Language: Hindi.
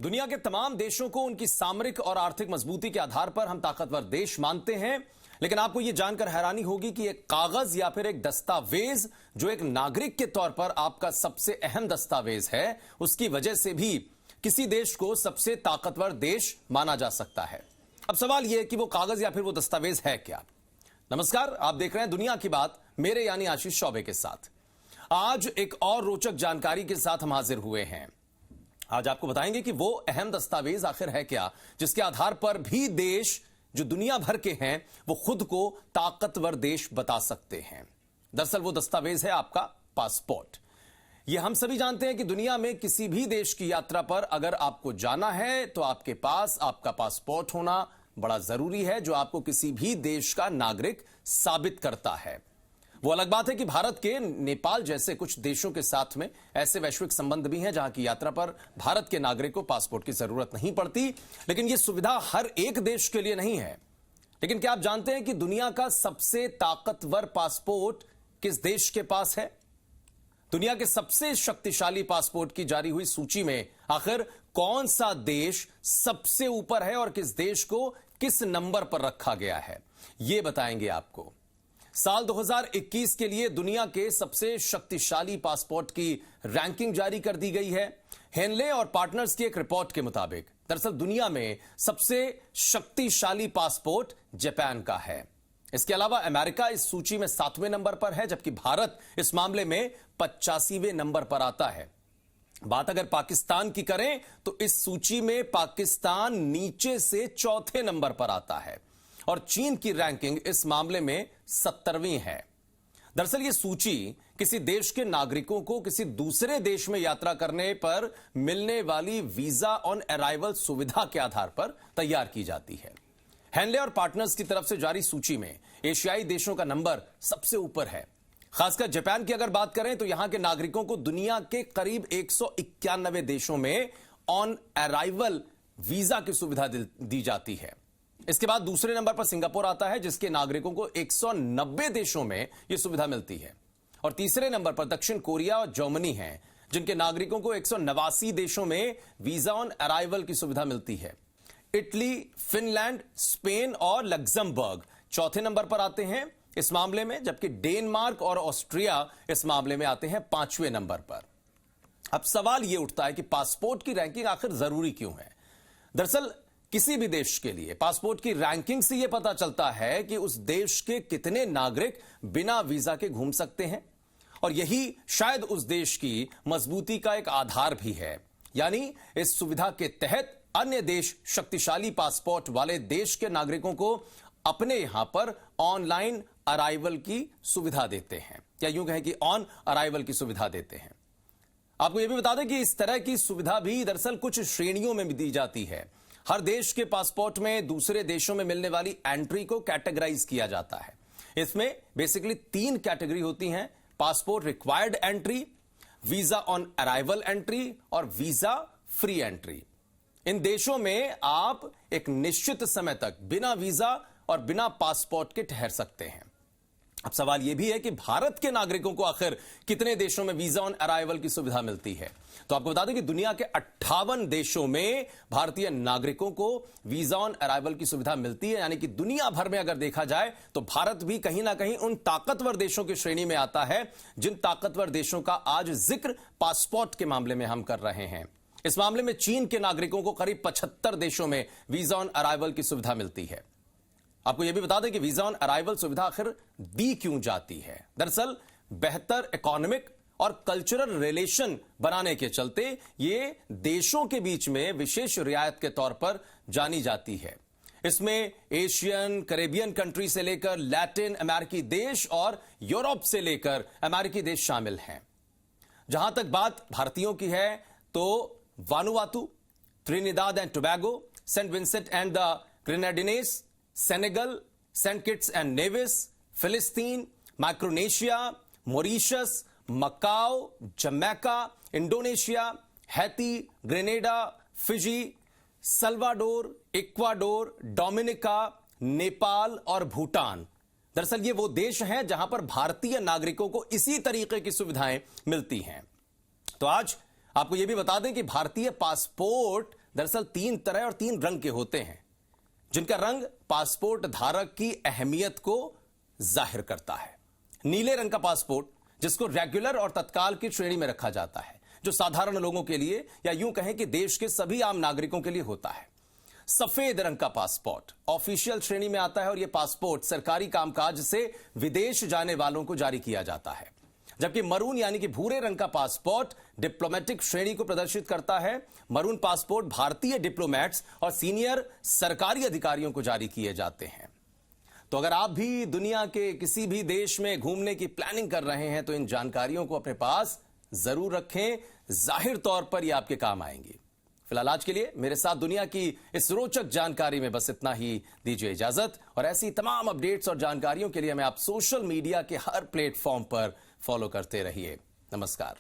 दुनिया के तमाम देशों को उनकी सामरिक और आर्थिक मजबूती के आधार पर हम ताकतवर देश मानते हैं, लेकिन आपको यह जानकर हैरानी होगी कि एक कागज या फिर एक दस्तावेज जो एक नागरिक के तौर पर आपका सबसे अहम दस्तावेज है, उसकी वजह से भी किसी देश को सबसे ताकतवर देश माना जा सकता है। अब सवाल यह है कि वो कागज या फिर वो दस्तावेज है क्या। नमस्कार, आप देख रहे हैं दुनिया की बात, मेरे यानी आशीष चौबे के साथ। आज एक और रोचक जानकारी के साथ हम हाजिर हुए हैं। आज आपको बताएंगे कि वो अहम दस्तावेज आखिर है क्या, जिसके आधार पर भी देश जो दुनिया भर के हैं वो खुद को ताकतवर देश बता सकते हैं। दरअसल वो दस्तावेज है आपका पासपोर्ट। ये हम सभी जानते हैं कि दुनिया में किसी भी देश की यात्रा पर अगर आपको जाना है तो आपके पास आपका पासपोर्ट होना बड़ा जरूरी है, जो आपको किसी भी देश का नागरिक साबित करता है। वो अलग बात है कि भारत के नेपाल जैसे कुछ देशों के साथ में ऐसे वैश्विक संबंध भी हैं जहां की यात्रा पर भारत के नागरिक को पासपोर्ट की जरूरत नहीं पड़ती, लेकिन यह सुविधा हर एक देश के लिए नहीं है। लेकिन क्या आप जानते हैं कि दुनिया का सबसे ताकतवर पासपोर्ट किस देश के पास है? दुनिया के सबसे शक्तिशाली पासपोर्ट की जारी हुई सूची में आखिर कौन सा देश सबसे ऊपर है और किस देश को किस नंबर पर रखा गया है, यह बताएंगे आपको। साल 2021 के लिए दुनिया के सबसे शक्तिशाली पासपोर्ट की रैंकिंग जारी कर दी गई है हेनले और पार्टनर्स की एक रिपोर्ट के मुताबिक। दरअसल दुनिया में सबसे शक्तिशाली पासपोर्ट जापान का है। इसके अलावा अमेरिका इस सूची में 7वें नंबर पर है, जबकि भारत इस मामले में 85वें नंबर पर आता है। बात अगर पाकिस्तान की करें तो इस सूची में पाकिस्तान नीचे से 4थे नंबर पर आता है और चीन की रैंकिंग इस मामले में 70वीं है। दरअसल यह सूची किसी देश के नागरिकों को किसी दूसरे देश में यात्रा करने पर मिलने वाली वीजा ऑन अराइवल सुविधा के आधार पर तैयार की जाती है। हेनले और पार्टनर्स की तरफ से जारी सूची में एशियाई देशों का नंबर सबसे ऊपर है। खासकर जापान की अगर बात करें तो यहां के नागरिकों को दुनिया के करीब 191 देशों में ऑन अराइवल वीजा की सुविधा दी जाती है। इसके बाद दूसरे नंबर पर सिंगापुर आता है, जिसके नागरिकों को 190 देशों में यह सुविधा मिलती है। और तीसरे नंबर पर दक्षिण कोरिया और जर्मनी हैं, जिनके नागरिकों को 189 देशों में वीजा ऑन अराइवल की सुविधा मिलती है। इटली, फिनलैंड, स्पेन और लग्जमबर्ग चौथे नंबर पर आते हैं इस मामले में, जबकि डेनमार्क और ऑस्ट्रिया इस मामले में आते हैं 5वें नंबर पर। अब सवाल यह उठता है कि पासपोर्ट की रैंकिंग आखिर जरूरी क्यों है? दरअसल किसी भी देश के लिए पासपोर्ट की रैंकिंग से यह पता चलता है कि उस देश के कितने नागरिक बिना वीजा के घूम सकते हैं, और यही शायद उस देश की मजबूती का एक आधार भी है। यानी इस सुविधा के तहत अन्य देश शक्तिशाली पासपोर्ट वाले देश के नागरिकों को अपने यहां पर ऑनलाइन अराइवल की सुविधा देते हैं, या यूं कहें कि ऑन अराइवल की सुविधा देते हैं। आपको यह भी बता दें कि इस तरह की सुविधा भी दरअसल कुछ श्रेणियों में भी दी जाती है। हर देश के पासपोर्ट में दूसरे देशों में मिलने वाली एंट्री को कैटेगराइज किया जाता है। इसमें बेसिकली 3 कैटेगरी होती हैं: passport required entry, visa on arrival entry और वीजा फ्री एंट्री। इन देशों में आप एक निश्चित समय तक बिना वीजा और बिना पासपोर्ट के ठहर सकते हैं। अब सवाल यह भी है कि भारत के नागरिकों को आखिर कितने देशों में वीजा ऑन अराइवल की सुविधा मिलती है। तो आपको बता दें कि दुनिया के 58 देशों में भारतीय नागरिकों को वीजा ऑन अराइवल की सुविधा मिलती है। यानी कि दुनिया भर में अगर देखा जाए तो भारत भी कहीं ना कहीं उन ताकतवर देशों की श्रेणी में आता है, जिन ताकतवर देशों का आज जिक्र पासपोर्ट के मामले में हम कर रहे हैं। इस मामले में चीन के नागरिकों को करीब 75 देशों में वीजा ऑन अराइवल की सुविधा मिलती है। आपको यह भी बता दें कि वीजा ऑन अराइवल सुविधा आखिर दी क्यों जाती है। दरअसल बेहतर इकोनॉमिक और कल्चरल रिलेशन बनाने के चलते ये देशों के बीच में विशेष रियायत के तौर पर जानी जाती है। इसमें एशियन, कैरेबियन कंट्री से लेकर लैटिन अमेरिकी देश और यूरोप से लेकर अमेरिकी देश शामिल हैं। जहां तक बात भारतीयों की है तो Vanuatu, Trinidad and Tobago, Saint Vincent and the Grenadines, Senegal, Saint Kitts and Nevis, फिलिस्तीन, Micronesia, Mauritius, Macau, Jamaica, Indonesia, Haiti, Grenada, Fiji, Salvador, Ecuador, Dominica, Nepal और भूटान। दरअसल ये वो देश हैं जहां पर भारतीय नागरिकों को इसी तरीके की सुविधाएं मिलती हैं। तो आज आपको यह भी बता दें कि भारतीय पासपोर्ट दरअसल 3 तरह और 3 रंग के होते हैं, जिनका रंग पासपोर्ट धारक की अहमियत को जाहिर करता है। नीले रंग का पासपोर्ट, जिसको रेगुलर और तत्काल की श्रेणी में रखा जाता है, जो साधारण लोगों के लिए या यूं कहें कि देश के सभी आम नागरिकों के लिए होता है। सफेद रंग का पासपोर्ट ऑफिशियल श्रेणी में आता है और यह पासपोर्ट सरकारी कामकाज से विदेश जाने वालों को जारी किया जाता है। जबकि मरून यानी कि भूरे रंग का पासपोर्ट डिप्लोमेटिक श्रेणी को प्रदर्शित करता है। मरून पासपोर्ट भारतीय डिप्लोमेट्स और सीनियर सरकारी अधिकारियों को जारी किए जाते हैं। तो अगर आप भी दुनिया के किसी भी देश में घूमने की प्लानिंग कर रहे हैं तो इन जानकारियों को अपने पास जरूर रखें, जाहिर तौर पर यह आपके काम आएंगी। फिलहाल आज के लिए मेरे साथ दुनिया की इस रोचक जानकारी में बस इतना ही। दीजिए इजाजत, और ऐसी तमाम अपडेट्स और जानकारियों के लिए हमें आप सोशल मीडिया के हर प्लेटफॉर्म पर फॉलो करते रहिए। नमस्कार।